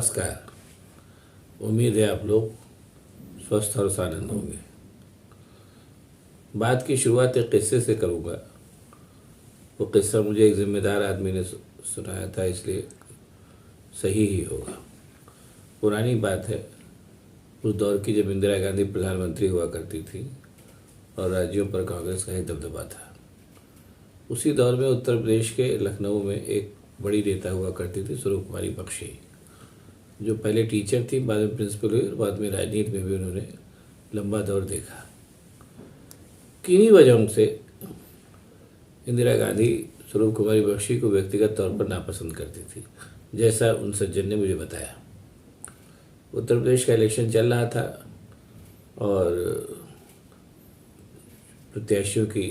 नमस्कार। उम्मीद है आप लोग स्वस्थ और आनंद होंगे। बात की शुरुआत एक किस्से से करूँगा। वो किस्सा मुझे एक जिम्मेदार आदमी ने सुनाया था, इसलिए सही ही होगा। पुरानी बात है, उस दौर की जब इंदिरा गांधी प्रधानमंत्री हुआ करती थी और राज्यों पर कांग्रेस का ही दबदबा था। उसी दौर में उत्तर प्रदेश के लखनऊ में एक बड़ी नेता हुआ करती थी, स्वरूप कुमारी बख्शी, जो पहले टीचर थी, बाद में प्रिंसिपल हुई और बाद में राजनीति में भी उन्होंने लंबा दौर देखा। किन्हीं वजहों से इंदिरा गांधी स्वरूप कुमारी बख्शी को व्यक्तिगत तौर पर नापसंद करती थी, जैसा उन सज्जन ने मुझे बताया। उत्तर प्रदेश का इलेक्शन चल रहा था और प्रत्याशियों के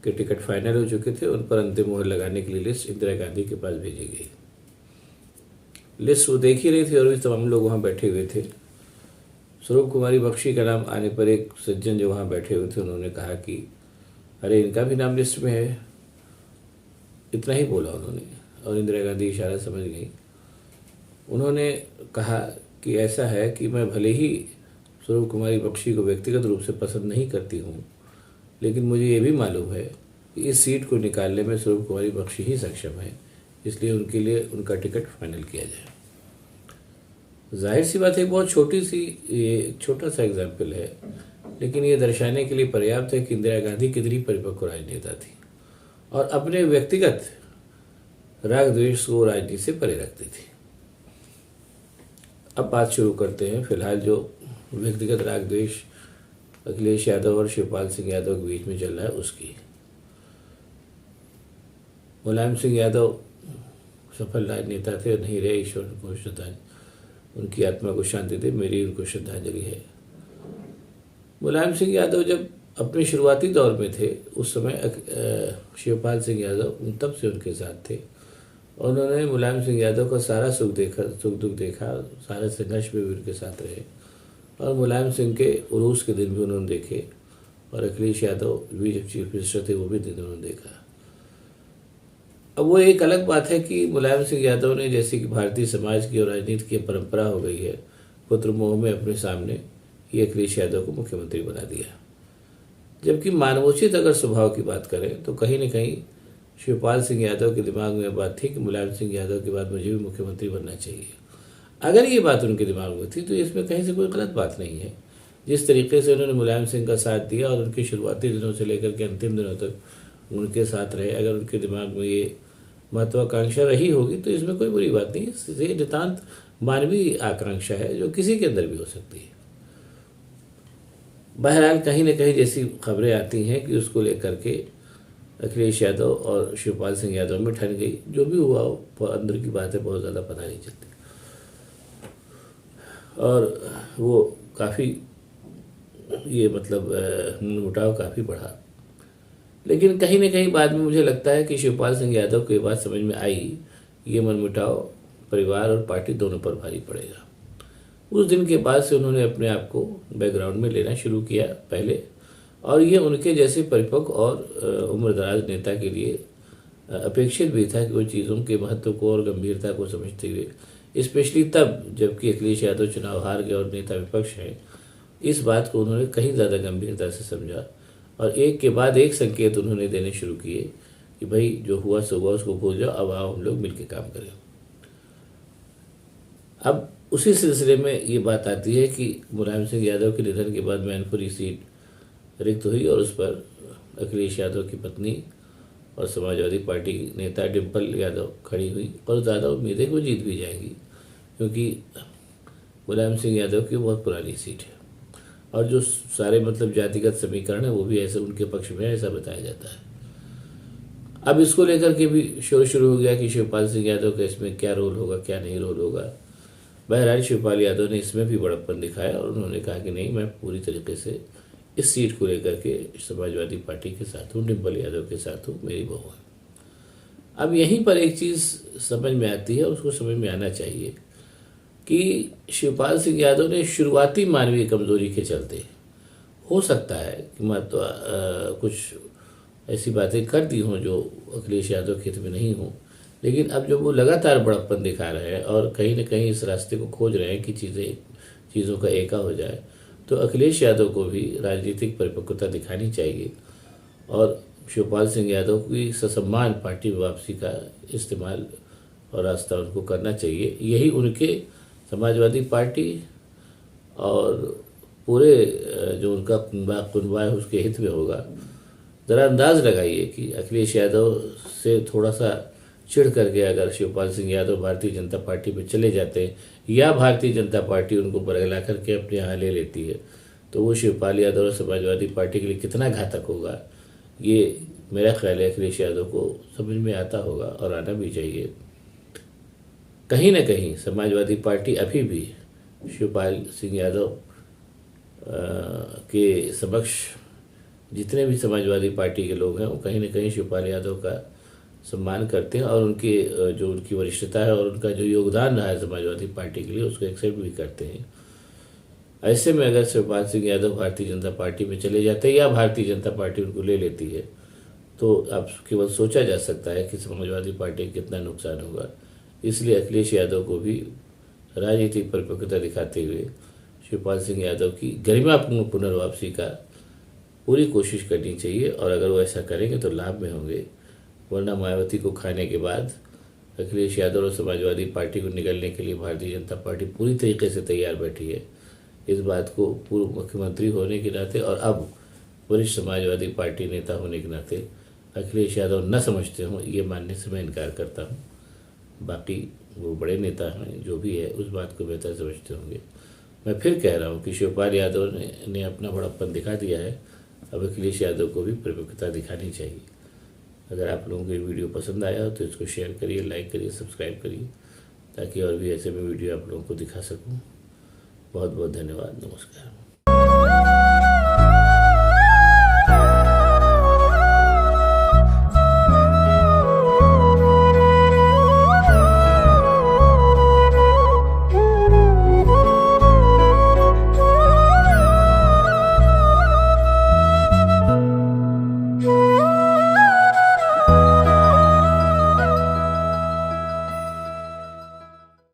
टिकट फाइनल हो चुके थे। उन पर अंतिम मोहर लगाने के लिए लिस्ट इंदिरा गांधी के पास भेजी गई। लिस्ट वो देख ही रही थी और भी तमाम लोग वहाँ बैठे हुए थे। स्वरूप कुमारी बख्शी का नाम आने पर एक सज्जन जो वहाँ बैठे हुए थे, उन्होंने कहा कि अरे, इनका भी नाम लिस्ट में है। इतना ही बोला उन्होंने और इंदिरा गांधी इशारा समझ गई। उन्होंने कहा कि ऐसा है कि मैं भले ही स्वरूप कुमारी बख्शी को व्यक्तिगत रूप से पसंद नहीं करती हूँ, लेकिन मुझे ये भी मालूम है कि इस सीट को निकालने में स्वरूप कुमारी बख्शी ही सक्षम है, इसलिए उनके लिए उनका टिकट फाइनल किया जाए। जाहिर सी बात है, बहुत ये छोटा सा एग्जाम्पल है, लेकिन ये दर्शाने के लिए पर्याप्त है कि इंदिरा गांधी कितनी परिपक्व राजनेता थी और अपने व्यक्तिगत राग द्वेष को राजनीति से परे रखती थी। अब बात शुरू करते हैं। फिलहाल जो व्यक्तिगत राग द्वेष अखिलेश यादव और शिवपाल सिंह यादव के बीच में चल रहा है, उसकी। मुलायम सिंह यादव सफल राजनेता थे, नहीं रहे, ईश्वर को श्रद्धांजलि, उनकी आत्मा को शांति दे, मेरी उनको श्रद्धांजलि है। मुलायम सिंह यादव जब अपने शुरुआती दौर में थे, उस समय शिवपाल सिंह यादव तब से उनके साथ थे और उन्होंने मुलायम सिंह यादव का सारा सुख दुख देखा, सारे संघर्ष में भी उनके साथ रहे और मुलायम सिंह के उरूस के दिन भी उन्होंने देखे और अखिलेश यादव भी जब चीफ मिनिस्टर थे वो भी दिन उन्होंने देखा। अब वो एक अलग बात है कि मुलायम सिंह यादव ने, जैसे कि भारतीय समाज की और राजनीति की परंपरा हो गई है, पुत्र मोह में अपने सामने ये अखिलेश यादव को मुख्यमंत्री बना दिया। जबकि मानवोचित अगर स्वभाव की बात करें तो कहीं न कहीं शिवपाल सिंह यादव के दिमाग में बात थी कि मुलायम सिंह यादव के बाद मुझे भी मुख्यमंत्री बनना चाहिए। अगर ये बात उनके दिमाग में थी तो इसमें कहीं से कोई गलत बात नहीं है। जिस तरीके से उन्होंने मुलायम सिंह का साथ दिया और उनके शुरुआती दिनों से लेकर के अंतिम दिनों तक उनके साथ रहे, अगर उनके दिमाग में ये महत्वाकांक्षा रही होगी तो इसमें कोई बुरी बात नहीं। ये नितांत मानवीय आकांक्षा है जो किसी के अंदर भी हो सकती है। बहरहाल कहीं न कहीं जैसी खबरें आती हैं कि उसको लेकर के अखिलेश यादव और शिवपाल सिंह यादव में ठन गई। जो भी हुआ वो अंदर की बात है, बहुत ज़्यादा पता नहीं चलती और वो काफ़ी ये मुटाव काफ़ी बढ़ा। लेकिन कहीं न कहीं बाद में मुझे लगता है कि शिवपाल सिंह यादव को ये बात समझ में आई, ये मनमुटाव परिवार और पार्टी दोनों पर भारी पड़ेगा। उस दिन के बाद से उन्होंने अपने आप को बैकग्राउंड में लेना शुरू किया पहले, और ये उनके जैसे परिपक्व और उम्रदराज नेता के लिए अपेक्षित भी था कि वो चीज़ों के महत्व को और गंभीरता को समझते हुए, स्पेशली तब जबकि अखिलेश यादव चुनाव हार गए और नेता विपक्ष हैं, इस बात को उन्होंने कहीं ज़्यादा गंभीरता से समझा और एक के बाद एक संकेत उन्होंने देने शुरू किए कि भाई जो हुआ सो हुआ, उसको भूल जाओ, अब आओ हम लोग मिलकर काम करें। अब उसी सिलसिले में ये बात आती है कि मुलायम सिंह यादव के निधन के बाद मैनपुरी सीट रिक्त हुई और उस पर अखिलेश यादव की पत्नी और समाजवादी पार्टी की नेता डिम्पल यादव खड़ी हुई और ज़्यादा उम्मीद है कि वो जीत भी जाएगी, क्योंकि मुलायम सिंह यादव की बहुत पुरानी सीट है और जो सारे जातिगत समीकरण है वो भी ऐसे उनके पक्ष में है, ऐसा बताया जाता है। अब इसको लेकर के भी शोर शुरू हो गया कि शिवपाल सिंह यादव का इसमें क्या रोल होगा, क्या नहीं रोल होगा। बहरहाल शिवपाल यादव ने इसमें भी बड़प्पन दिखाया और उन्होंने कहा कि नहीं, मैं पूरी तरीके से इस सीट को लेकर के समाजवादी पार्टी के साथ हूँ, डिम्पल यादव के साथ हूँ, मेरी बहू है। अब यहीं पर एक चीज़ समझ में आती है, उसको समझ में आना चाहिए कि शिवपाल सिंह यादव ने शुरुआती मानवीय कमजोरी के चलते, हो सकता है कि कुछ ऐसी बातें कर दी हों जो अखिलेश यादव के हित में नहीं हों, लेकिन अब जब वो लगातार बड़प्पन दिखा रहे हैं और कहीं ना कहीं इस रास्ते को खोज रहे हैं कि चीज़ों का एका हो जाए, तो अखिलेश यादव को भी राजनीतिक परिपक्वता दिखानी चाहिए और शिवपाल सिंह यादव की ससम्मान पार्टी में वापसी का इस्तेमाल और रास्ता उनको करना चाहिए। यही उनके समाजवादी पार्टी और पूरे जो उनका कुनबा है उसके हित में होगा। ज़रा अंदाज़ लगाइए कि अखिलेश यादव से थोड़ा सा चिढ़ करके अगर शिवपाल सिंह यादव भारतीय जनता पार्टी में चले जाते हैं या भारतीय जनता पार्टी उनको बरगला करके अपने यहाँ ले लेती है, तो वो शिवपाल यादव और समाजवादी पार्टी के लिए कितना घातक होगा, ये मेरा ख्याल है अखिलेश यादव को समझ में आता होगा और आना भी चाहिए। कहीं ना कहीं समाजवादी पार्टी अभी भी शिवपाल सिंह यादव के समक्ष जितने भी समाजवादी पार्टी के लोग हैं वो कहीं ना कहीं शिवपाल यादव का सम्मान करते हैं और उनके जो उनकी वरिष्ठता है और उनका जो योगदान रहा है समाजवादी पार्टी के लिए उसको एक्सेप्ट भी करते हैं। ऐसे में अगर शिवपाल सिंह यादव भारतीय जनता पार्टी में चले जाते हैं या भारतीय जनता पार्टी उनको ले लेती है, तो अब केवल सोचा जा सकता है कि समाजवादी पार्टी का कितना नुकसान होगा। इसलिए अखिलेश यादव को भी राजनीतिक परिपक्वता दिखाते हुए शिवपाल सिंह यादव की गरिमापूर्ण पुनर्वापसी का पूरी कोशिश करनी चाहिए और अगर वो ऐसा करेंगे तो लाभ में होंगे, वरना मायावती को खाने के बाद अखिलेश यादव और समाजवादी पार्टी को निगलने के लिए भारतीय जनता पार्टी पूरी तरीके से तैयार बैठी है। इस बात को पूर्व मुख्यमंत्री होने के नाते और अब वरिष्ठ समाजवादी पार्टी नेता होने के नाते अखिलेश यादव न समझते हों, ये मानने से मैं इनकार करता हूँ। बाकी वो बड़े नेता हैं, जो भी है उस बात को बेहतर समझते होंगे। मैं फिर कह रहा हूँ कि शिवपाल यादव ने अपना बड़प्पन दिखा दिया है, अब अखिलेश यादव को भी परिपक्वता दिखानी चाहिए। अगर आप लोगों को ये वीडियो पसंद आया हो तो इसको शेयर करिए, लाइक करिए, सब्सक्राइब करिए, ताकि और भी ऐसे मैं वीडियो आप लोगों को दिखा सकूँ। बहुत बहुत धन्यवाद। नमस्कार।